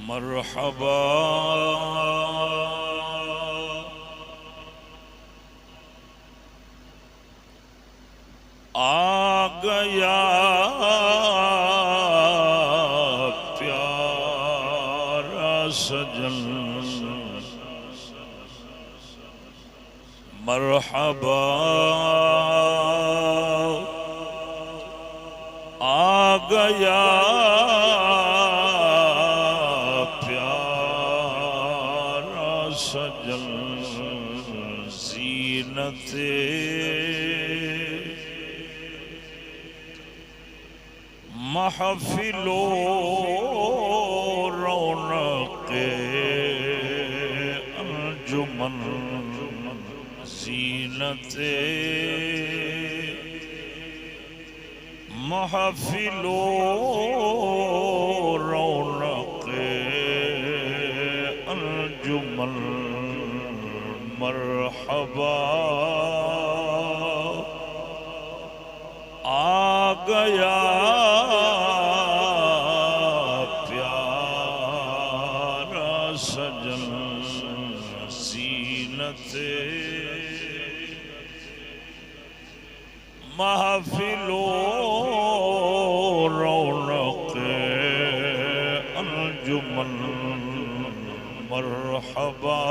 مرحبا آ گیا پیارا سجن مرحبا آ گیا پیارا سجن زینت محفل و رونق انجمن زینت محفل و رونق انجمن مرحبا آ گیا محفل و رونق انجمن مرحبا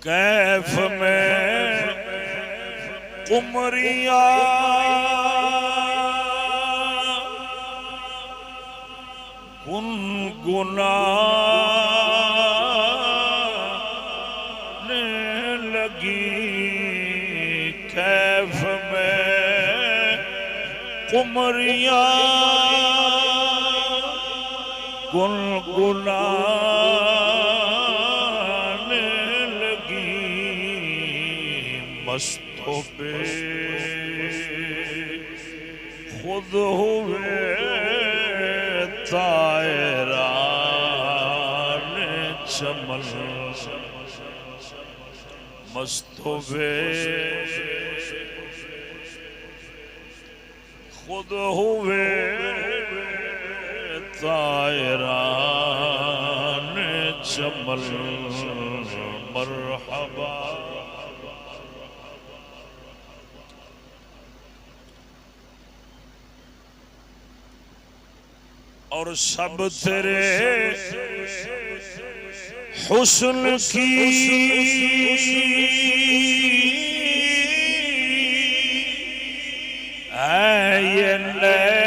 کیف میں قمریاں گنگنانے لگی کیف میں قمریاں گنگنانے لگی مست و بے خود ہوئے طائران چمن مست و بے خود ہوئے طائران چمن مرحبا اور سب تیرے حسن کی اے یہ نئے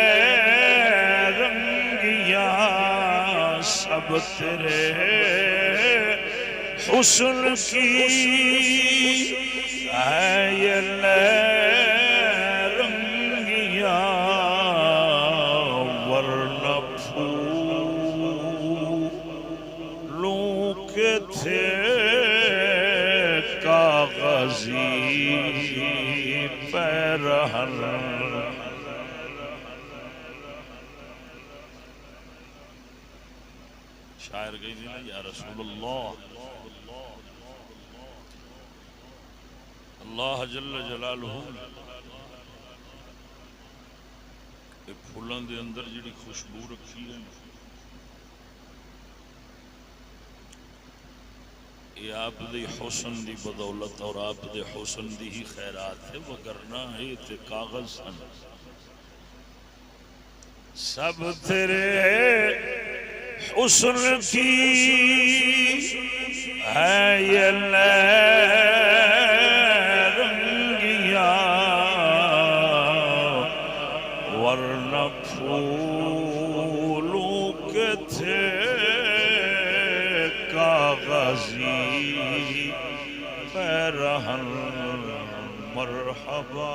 رنگیاں سب تیرے حسن کی اے یہ نئے رنگیاں تھے کاغذی پیرہن شاعر گئی تھی نا یا رسول اللہ اللہ جل جلالہ پھولاں دے اندر جڑی خوشبو رکھی ہے یہ آپ دے حسن دی بدولت اور آپ دے حسن دی ہی خیرات ہے وگرنہ ہے تے کاغذ سن سب تیرے حسن کی ہے یہ نئے رنگیاں ورنہ پھولوں کے تھے کاغذی پیرہن مرحبا